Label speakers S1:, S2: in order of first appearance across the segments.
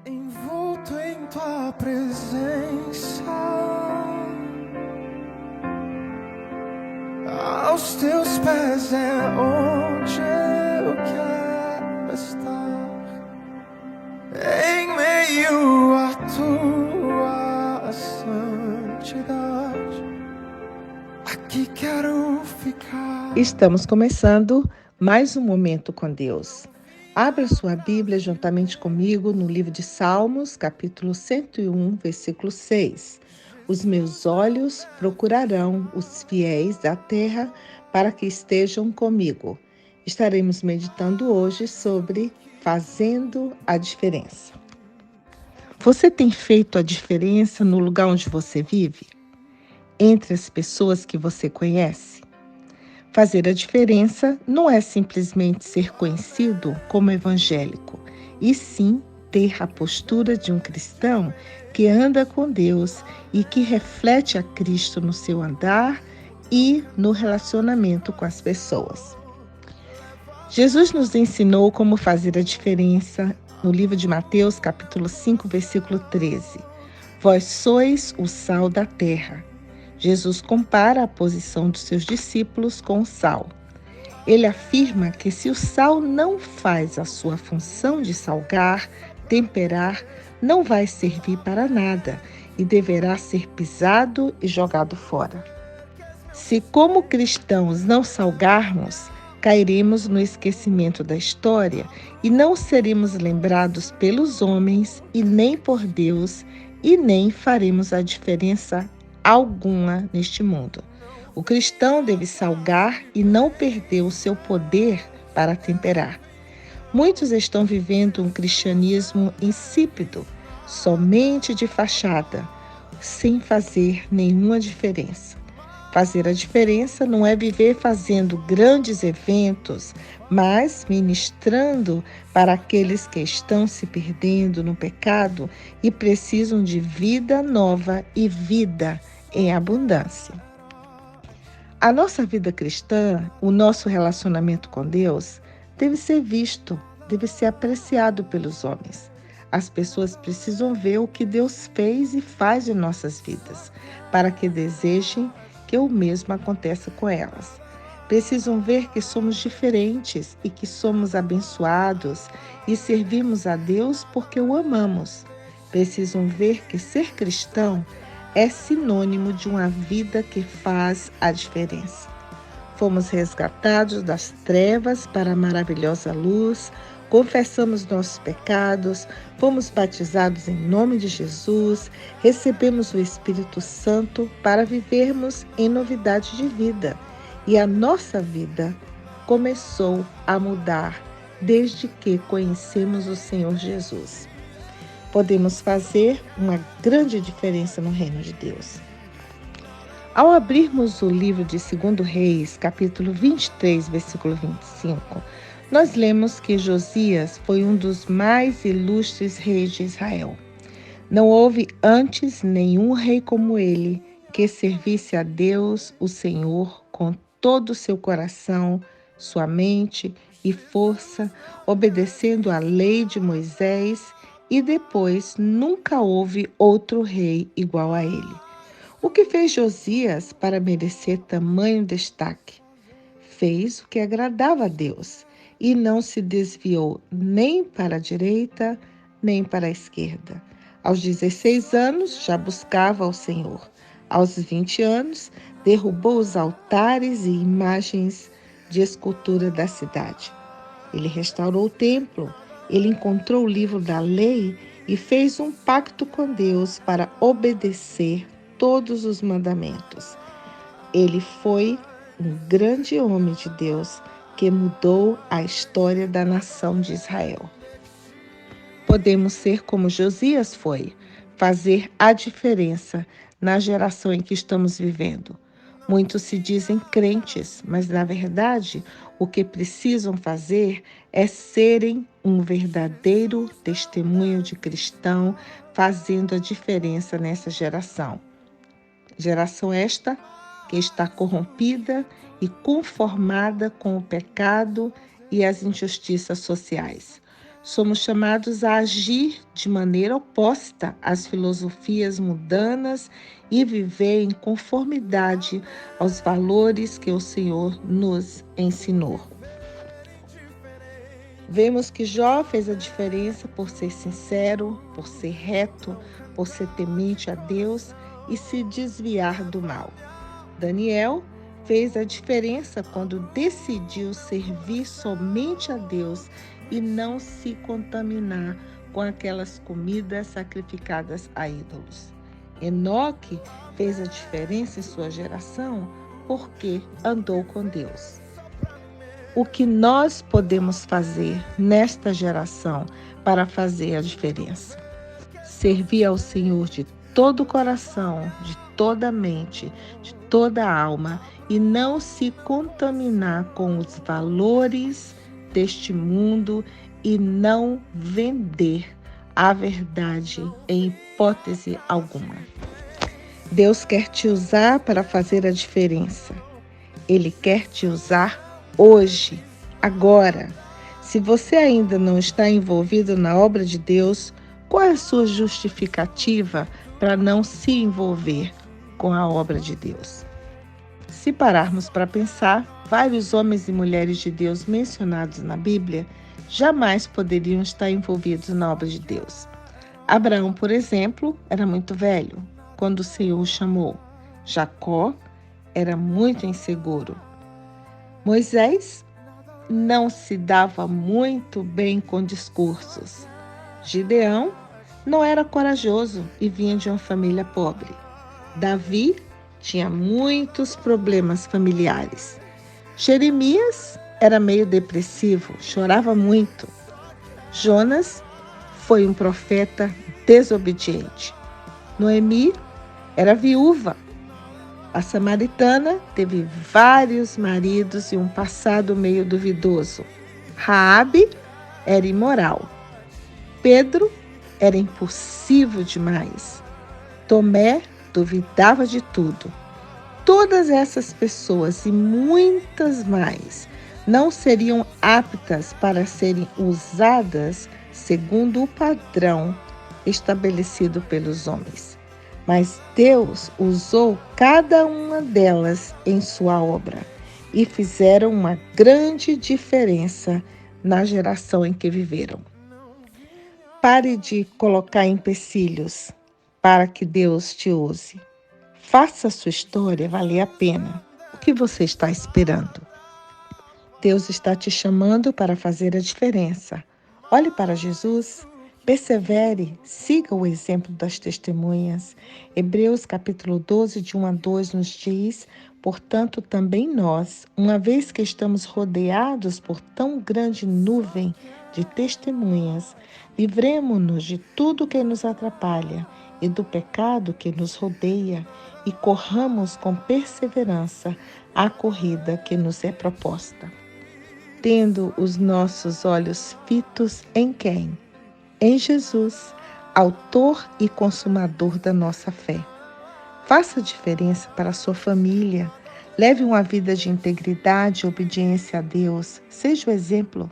S1: envolto em tua presença, aos teus pés é onde eu quero estar, em meio à tua santidade, aqui quero ficar.
S2: Estamos começando mais um momento com Deus. Abra sua Bíblia juntamente comigo no livro de Salmos, capítulo 101, versículo 6. Os meus olhos procurarão os fiéis da terra para que estejam comigo. Estaremos meditando hoje sobre fazendo a diferença. Você tem feito a diferença no lugar onde você vive? Entre as pessoas que você conhece? Fazer a diferença não é simplesmente ser conhecido como evangélico, e sim ter a postura de um cristão que anda com Deus e que reflete a Cristo no seu andar e no relacionamento com as pessoas. Jesus nos ensinou como fazer a diferença no livro de Mateus, capítulo 5, versículo 13. Vós sois o sal da terra. Jesus compara a posição dos seus discípulos com o sal. Ele afirma que se o sal não faz a sua função de salgar, temperar, não vai servir para nada e deverá ser pisado e jogado fora. Se, como cristãos, não salgarmos, cairemos no esquecimento da história e não seremos lembrados pelos homens e nem por Deus e nem faremos a diferença alguma neste mundo. O cristão deve salgar e não perder o seu poder para temperar. Muitos estão vivendo um cristianismo insípido, somente de fachada, sem fazer nenhuma diferença. Fazer a diferença não é viver fazendo grandes eventos, mas ministrando para aqueles que estão se perdendo no pecado e precisam de vida nova e vida em abundância. A nossa vida cristã, o nosso relacionamento com Deus, deve ser visto, deve ser apreciado pelos homens. As pessoas precisam ver o que Deus fez e faz em nossas vidas, para que desejem que o mesmo aconteça com elas. Precisam ver que somos diferentes e que somos abençoados e servimos a Deus porque o amamos. Precisam ver que ser cristão é sinônimo de uma vida que faz a diferença. Fomos resgatados das trevas para a maravilhosa luz, confessamos nossos pecados, fomos batizados em nome de Jesus, recebemos o Espírito Santo para vivermos em novidade de vida. E a nossa vida começou a mudar desde que conhecemos o Senhor Jesus. Podemos fazer uma grande diferença no reino de Deus. Ao abrirmos o livro de 2 Reis, capítulo 23, versículo 25, nós lemos que Josias foi um dos mais ilustres reis de Israel. Não houve antes nenhum rei como ele, que servisse a Deus, o Senhor, com todo o seu coração, sua mente e força, obedecendo à lei de Moisés, e depois nunca houve outro rei igual a ele. O que fez Josias para merecer tamanho destaque? Fez o que agradava a Deus e não se desviou nem para a direita, nem para a esquerda. Aos 16 anos, já buscava ao Senhor. Aos 20 anos, derrubou os altares e imagens de escultura da cidade. Ele restaurou o templo, ele encontrou o livro da lei e fez um pacto com Deus para obedecer todos os mandamentos. Ele foi um grande homem de Deus que mudou a história da nação de Israel. Podemos ser como Josias foi, fazer a diferença na geração em que estamos vivendo. Muitos se dizem crentes, mas na verdade o que precisam fazer é serem um verdadeiro testemunho de cristão, fazendo a diferença nessa geração. Geração esta que está corrompida e conformada com o pecado e as injustiças sociais. somos chamados a agir de maneira oposta às filosofias mundanas e viver em conformidade aos valores que o Senhor nos ensinou. Vemos que Jó fez a diferença por ser sincero, por ser reto, por ser temente a Deus e se desviar do mal. Daniel fez a diferença quando decidiu servir somente a Deus e não se contaminar com aquelas comidas sacrificadas a ídolos. Enoque fez a diferença em sua geração porque andou com Deus. O que nós podemos fazer nesta geração para fazer a diferença? Servir ao Senhor de todo o coração, de toda a mente, de toda a alma e não se contaminar com os valores deste mundo e não vender a verdade em hipótese alguma. Deus quer te usar para fazer a diferença. Ele quer te usar hoje, agora. Se você ainda não está envolvido na obra de Deus, qual é a sua justificativa para não se envolver com a obra de Deus? Se pararmos para pensar, vários homens e mulheres de Deus mencionados na Bíblia jamais poderiam estar envolvidos na obra de Deus. Abraão, por exemplo, era muito velho quando o Senhor o chamou. Jacó era muito inseguro. Moisés não se dava muito bem com discursos. Gideão não era corajoso e vinha de uma família pobre. Davi tinha muitos problemas familiares. Jeremias era meio depressivo, chorava muito. Jonas foi um profeta desobediente. Noemi era viúva. A samaritana teve vários maridos e um passado meio duvidoso. Raabe era imoral. Pedro era impulsivo demais. Tomé duvidava de tudo. Todas essas pessoas e muitas mais não seriam aptas para serem usadas segundo o padrão estabelecido pelos homens. Mas Deus usou cada uma delas em sua obra e fizeram uma grande diferença na geração em que viveram. Pare de colocar empecilhos para que Deus te use. Faça a sua história valer a pena. O que você está esperando? Deus está te chamando para fazer a diferença. Olhe para Jesus. Persevere, siga o exemplo das testemunhas. Hebreus capítulo 12, de 1 a 2 nos diz: portanto, também nós, uma vez que estamos rodeados por tão grande nuvem de testemunhas, livremo-nos de tudo que nos atrapalha e do pecado que nos rodeia e corramos com perseverança a corrida que nos é proposta. Tendo os nossos olhos fitos em quem? Em Jesus, autor e consumador da nossa fé. Faça diferença para a sua família. Leve uma vida de integridade e obediência a Deus. Seja o exemplo.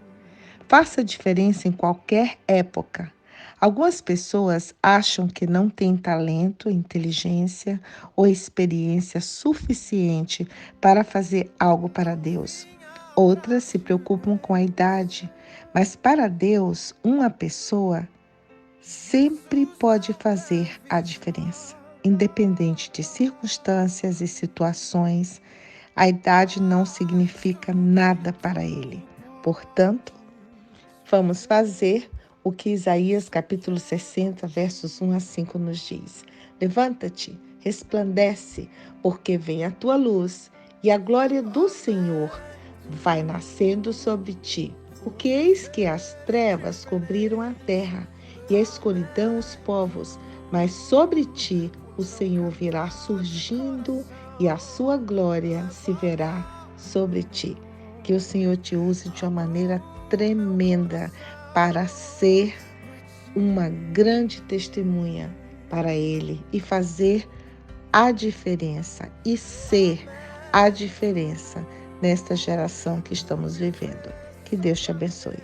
S2: Faça diferença em qualquer época. Algumas pessoas acham que não têm talento, inteligência ou experiência suficiente para fazer algo para Deus. Outras se preocupam com a idade, mas para Deus, uma pessoa sempre pode fazer a diferença. Independente de circunstâncias e situações, a idade não significa nada para Ele. Portanto, vamos fazer o que Isaías capítulo 60, versos 1 a 5 nos diz. Levanta-te, resplandece, porque vem a tua luz e a glória do Senhor vai nascendo sobre ti. Porque eis que as trevas cobriram a terra e a escuridão os povos, mas sobre ti o Senhor virá surgindo e a sua glória se verá sobre ti. Que o Senhor te use de uma maneira tremenda para ser uma grande testemunha para Ele e fazer a diferença e ser a diferença nesta geração que estamos vivendo. Que Deus te abençoe.